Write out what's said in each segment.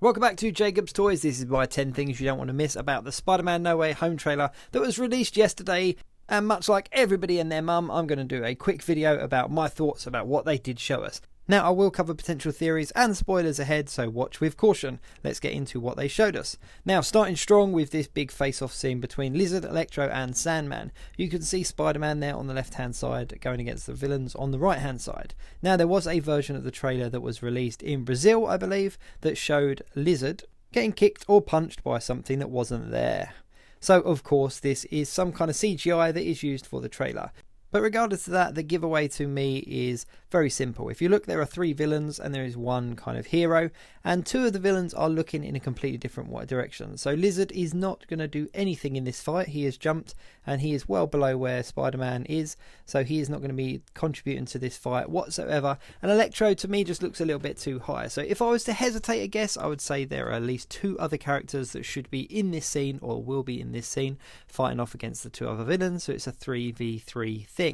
Welcome back to Jacob's Toys. This is my 10 things you don't want to miss about the Spider-Man No Way Home trailer that was released yesterday. And much like everybody and their mum, I'm going to do a quick video about my thoughts about what they did show us. Now, I will cover potential theories and spoilers ahead, so watch with caution. Let's get into what they showed us. Now, starting strong with this big face-off scene between Lizard, Electro and Sandman. You can see Spider-Man there on the left-hand side going against the villains on the right-hand side. Now, there was a version of the trailer that was released in Brazil, I believe, that showed Lizard getting kicked or punched by something that wasn't there. So, of course, this is some kind of CGI that is used for the trailer. But regardless of that, the giveaway to me is very simple. If you look, there are 3 villains and there is one kind of hero, and 2 of the villains are looking in a completely different direction. So Lizard is not going to do anything in this fight. He has jumped and he is well below where Spider-Man is, so he is not going to be contributing to this fight whatsoever. And Electro to me just looks a little bit too high. So if I was to hesitate a guess, I would say there are at least 2 other characters that should be in this scene or will be in this scene fighting off against the 2 other villains. So it's a 3v3 thing.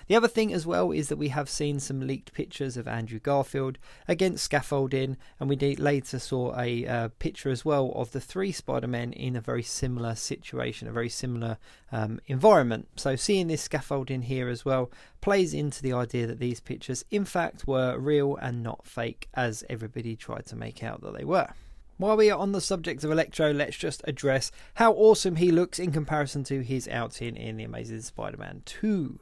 The other thing as well is that we have seen some leaked pictures of Andrew Garfield against scaffolding, and we later saw a picture as well of the 3 Spider-Men in a very similar situation, a very similar environment. So seeing this scaffolding here as well plays into the idea that these pictures in fact were real and not fake, as everybody tried to make out that they were. While we are on the subject of Electro, let's just address how awesome he looks in comparison to his outing in The Amazing Spider-Man 2.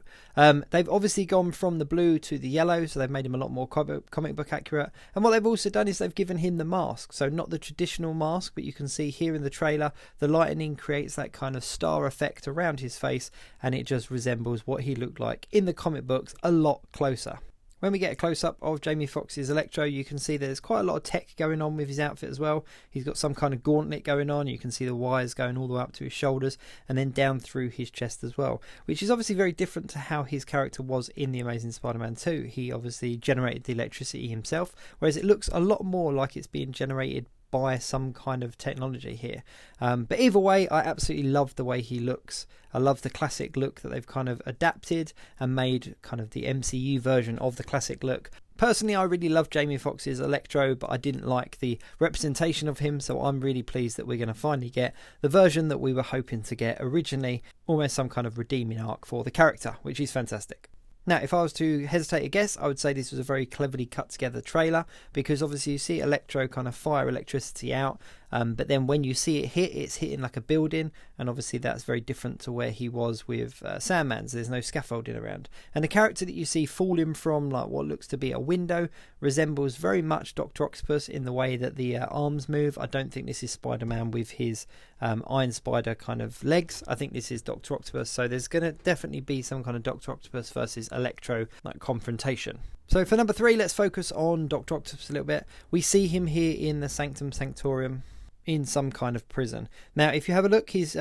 They've obviously gone from the blue to the yellow, so they've made him a lot more comic book accurate. And what they've also done is they've given him the mask. So not the traditional mask, but you can see here in the trailer, the lightning creates that kind of star effect around his face, and it just resembles what he looked like in the comic books a lot closer. When we get a close-up of Jamie Foxx's Electro, you can see there's quite a lot of tech going on with his outfit as well. He's got some kind of gauntlet going on. You can see the wires going all the way up to his shoulders and then down through his chest as well, which is obviously very different to how his character was in The Amazing Spider-Man 2. He obviously generated the electricity himself, whereas it looks a lot more like it's being generated by some kind of technology here. But either way, I absolutely love the way he looks. I love the classic look that they've kind of adapted and made kind of the MCU version of the classic look. Personally, I really love Jamie Foxx's Electro, but I didn't like the representation of him, so I'm really pleased that we're going to finally get the version that we were hoping to get originally, almost some kind of redeeming arc for the character, which is fantastic. Now, if I was to hesitate a guess, I would say this was a very cleverly cut together trailer, because obviously you see Electro kind of fire electricity out, but then when you see it hit, it's hitting like a building, and obviously that's very different to where he was with Sandman. So there's no scaffolding around. And the character that you see falling from like what looks to be a window resembles very much Dr. Octopus in the way that the arms move. I don't think this is Spider-Man with his Iron Spider kind of legs. I think this is Dr. Octopus, so there's going to definitely be some kind of Dr. Octopus versus Electro like confrontation. So for number 3, let's focus on Dr. Octopus a little bit. We see him here in the Sanctum Sanctorum in some kind of prison. Now, if you have a look, his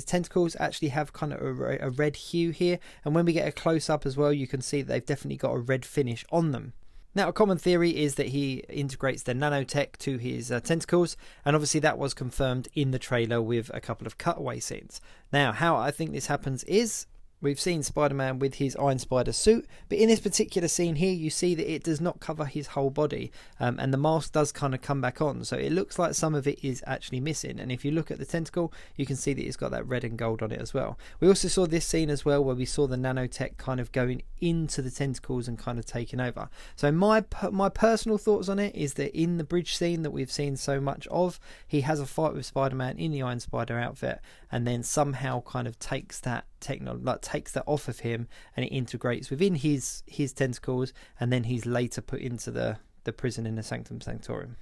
tentacles actually have kind of a red hue here, and when we get a close-up as well, you can see that they've definitely got a red finish on them. Now, a common theory is that he integrates the nanotech to his tentacles, and obviously that was confirmed in the trailer with a couple of cutaway scenes. Now, how I think this happens is, we've seen Spider-Man with his Iron Spider suit, but in this particular scene here, you see that it does not cover his whole body, and the mask does kind of come back on, so it looks like some of it is actually missing. And if you look at the tentacle, you can see that it's got that red and gold on it as well. We also saw this scene as well where we saw the nanotech kind of going into the tentacles and kind of taking over. So my personal thoughts on it is that in the bridge scene that we've seen so much of, he has a fight with Spider-Man in the Iron Spider outfit, and then somehow kind of takes that takes that off of him, and it integrates within his tentacles, and then he's later put into the prison in the Sanctum Sanctorum.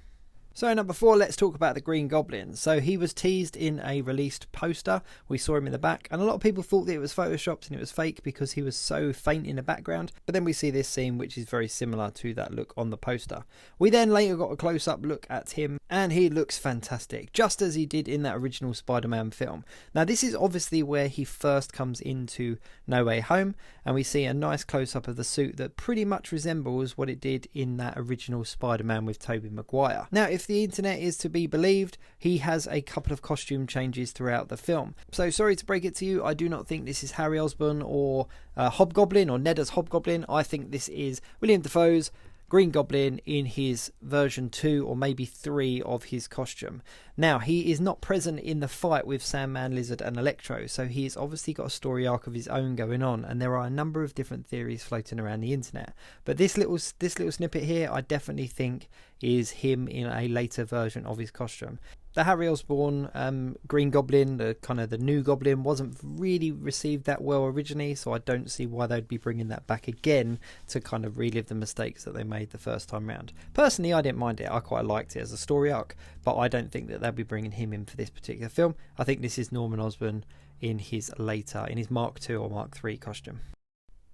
So number 4, let's talk about the Green Goblin. So he was teased in a released poster. We saw him in the back, and a lot of people thought that it was photoshopped and it was fake because he was so faint in the background. But then we see this scene which is very similar to that look on the poster. We then later got a close-up look at him, and he looks fantastic, just as he did in that original Spider-Man film. Now this is obviously where he first comes into No Way Home, and we see a nice close-up of the suit that pretty much resembles what it did in that original Spider-Man with Tobey Maguire. Now, if the internet is to be believed, he has a couple of costume changes throughout the film. So sorry to break it to you, I do not think this is Harry Osborn or Hobgoblin or Ned as Hobgoblin. I think this is William Dafoe's Green Goblin in his version 2 or maybe 3 of his costume. Now, he is not present in the fight with Sandman, Lizard and Electro, so he's obviously got a story arc of his own going on, and there are a number of different theories floating around the internet. But this little snippet here, I definitely think is him in a later version of his costume. The Harry Osborn Green Goblin, the new Goblin, wasn't really received that well originally, so I don't see why they'd be bringing that back again to kind of relive the mistakes that they made the first time round. Personally, I didn't mind it. I quite liked it as a story arc, but I don't think that they'll be bringing him in for this particular film. I think this is Norman Osborn in his Mark II or Mark III costume.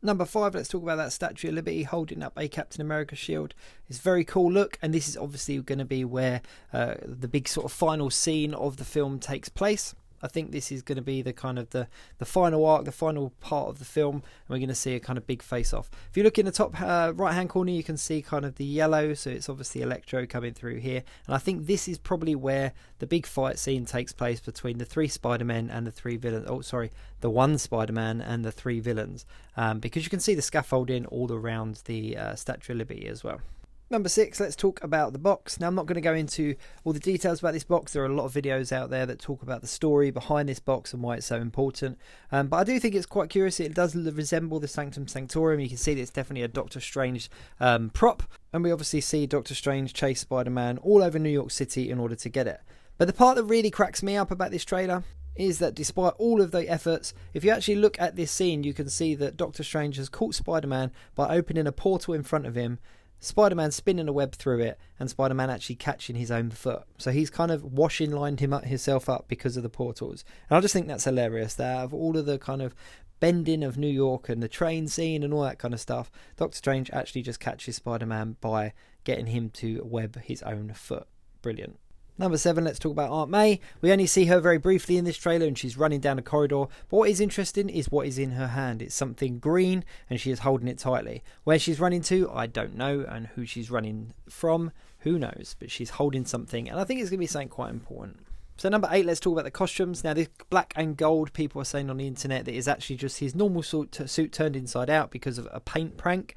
Number 5, let's talk about that Statue of Liberty holding up a Captain America shield. It's a very cool look, and this is obviously going to be where the big sort of final scene of the film takes place. I think this is going to be the kind of the final arc, the final part of the film, and we're going to see a kind of big face-off. If you look in the top right-hand corner, you can see kind of the yellow, so it's obviously Electro coming through here. And I think this is probably where the big fight scene takes place between the 3 Spider-Men and the 3 villains. Oh, sorry, the 1 Spider-Man and the 3 villains, because you can see the scaffolding all around the Statue of Liberty as well. Number 6, let's talk about the box. Now, I'm not going to go into all the details about this box. There are a lot of videos out there that talk about the story behind this box and why it's so important. But I do think it's quite curious. It does resemble the Sanctum Sanctorum. You can see that it's definitely a Doctor Strange prop. And we obviously see Doctor Strange chase Spider-Man all over New York City in order to get it. But the part that really cracks me up about this trailer is that despite all of the efforts, if you actually look at this scene, you can see that Doctor Strange has caught Spider-Man by opening a portal in front of him, Spider-Man spinning a web through it, and Spider-Man actually catching his own foot. So he's kind of lined himself up because of the portals. And I just think that's hilarious. That out of all of the kind of bending of New York and the train scene and all that kind of stuff, Doctor Strange actually just catches Spider-Man by getting him to web his own foot. Brilliant. Number 7, let's talk about Aunt May. We only see her very briefly in this trailer, and she's running down a corridor. But what is interesting is what is in her hand. It's something green, and she is holding it tightly. Where she's running to, I don't know, and who she's running from, who knows. But she's holding something, and I think it's going to be something quite important. So number 8, let's talk about the costumes. Now, this black and gold, people are saying on the internet that is actually just his normal suit turned inside out because of a paint prank.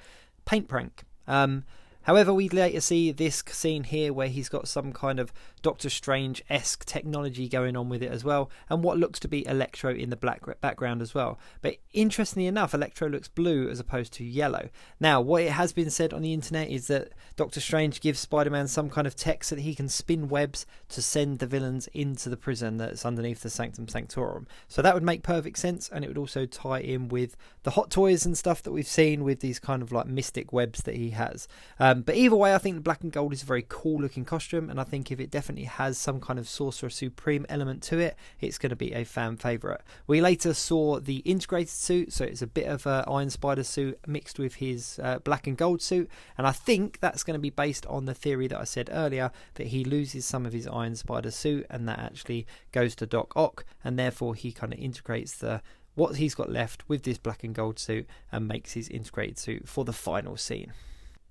However, we later see this scene here where he's got some kind of Doctor Strange-esque technology going on with it as well, and what looks to be Electro in the black background as well. But interestingly enough, Electro looks blue as opposed to yellow. Now, what it has been said on the internet is that Doctor Strange gives Spider-Man some kind of tech so that he can spin webs to send the villains into the prison that's underneath the Sanctum Sanctorum. So that would make perfect sense, and it would also tie in with the hot toys and stuff that we've seen with these kind of like mystic webs that he has. But either way, I think the black and gold is a very cool looking costume, and I think if it definitely has some kind of Sorcerer Supreme element to it, it's going to be a fan favourite. We later saw the integrated suit, so it's a bit of an Iron Spider suit mixed with his black and gold suit, and I think that's going to be based on the theory that I said earlier, that he loses some of his Iron Spider suit and that actually goes to Doc Ock, and therefore he kind of integrates what he's got left with this black and gold suit and makes his integrated suit for the final scene.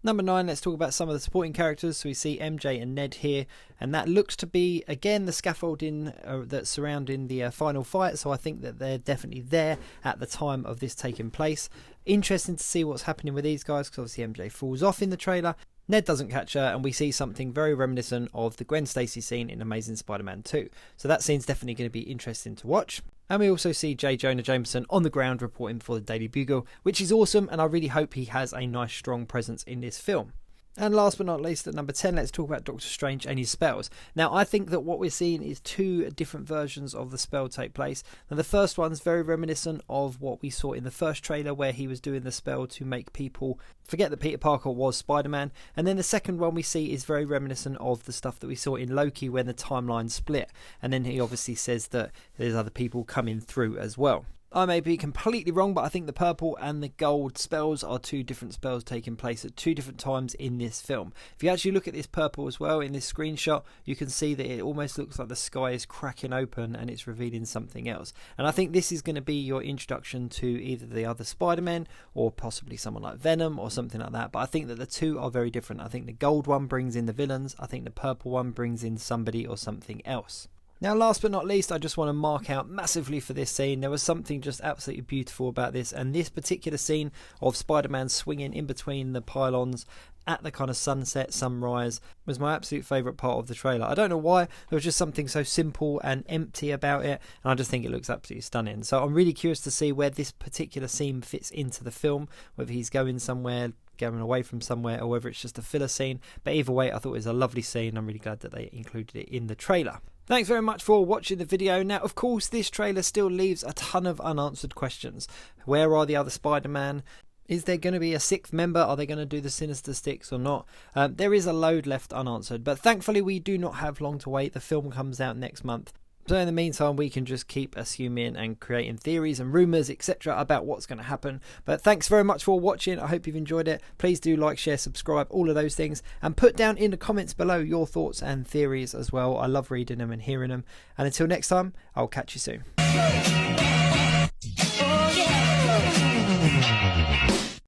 Number 9, let's talk about some of the supporting characters. So we see MJ and Ned here, and that looks to be, again, the scaffolding that's surrounding the final fight. So I think that they're definitely there at the time of this taking place. Interesting to see what's happening with these guys, because obviously MJ falls off in the trailer. Ned doesn't catch her, and we see something very reminiscent of the Gwen Stacy scene in Amazing Spider-Man 2. So that scene's definitely going to be interesting to watch. And we also see J. Jonah Jameson on the ground reporting for the Daily Bugle, which is awesome, and I really hope he has a nice strong presence in this film. And last but not least, at number 10, let's talk about Doctor Strange and his spells. Now, I think that what we're seeing is 2 different versions of the spell take place. Now, the first one's very reminiscent of what we saw in the first trailer, where he was doing the spell to make people forget that Peter Parker was Spider-Man. And then the second one we see is very reminiscent of the stuff that we saw in Loki when the timeline split. And then he obviously says that there's other people coming through as well. I may be completely wrong, but I think the purple and the gold spells are 2 different spells taking place at 2 different times in this film. If you actually look at this purple as well in this screenshot, you can see that it almost looks like the sky is cracking open and it's revealing something else. And I think this is going to be your introduction to either the other Spider-Man or possibly someone like Venom or something like that. But I think that the 2 are very different. I think the gold one brings in the villains. I think the purple one brings in somebody or something else. Now, last but not least, I just want to mark out massively for this scene. There was something just absolutely beautiful about this, and this particular scene of Spider-Man swinging in between the pylons at the kind of sunset, sunrise, was my absolute favourite part of the trailer. I don't know why, there was just something so simple and empty about it, and I just think it looks absolutely stunning. So I'm really curious to see where this particular scene fits into the film, whether he's going somewhere, going away from somewhere, or whether it's just a filler scene. But either way, I thought it was a lovely scene. I'm really glad that they included it in the trailer. Thanks very much for watching the video. Now, of course, this trailer still leaves a ton of unanswered questions. Where are the other Spider-Man? Is there going to be a sixth member? Are they going to do the Sinister Six or not? There is a load left unanswered, but thankfully we do not have long to wait. The film comes out next month. So in the meantime, we can just keep assuming and creating theories and rumours, etc. about what's going to happen. But thanks very much for watching. I hope you've enjoyed it. Please do like, share, subscribe, all of those things. And put down in the comments below your thoughts and theories as well. I love reading them and hearing them. And until next time, I'll catch you soon.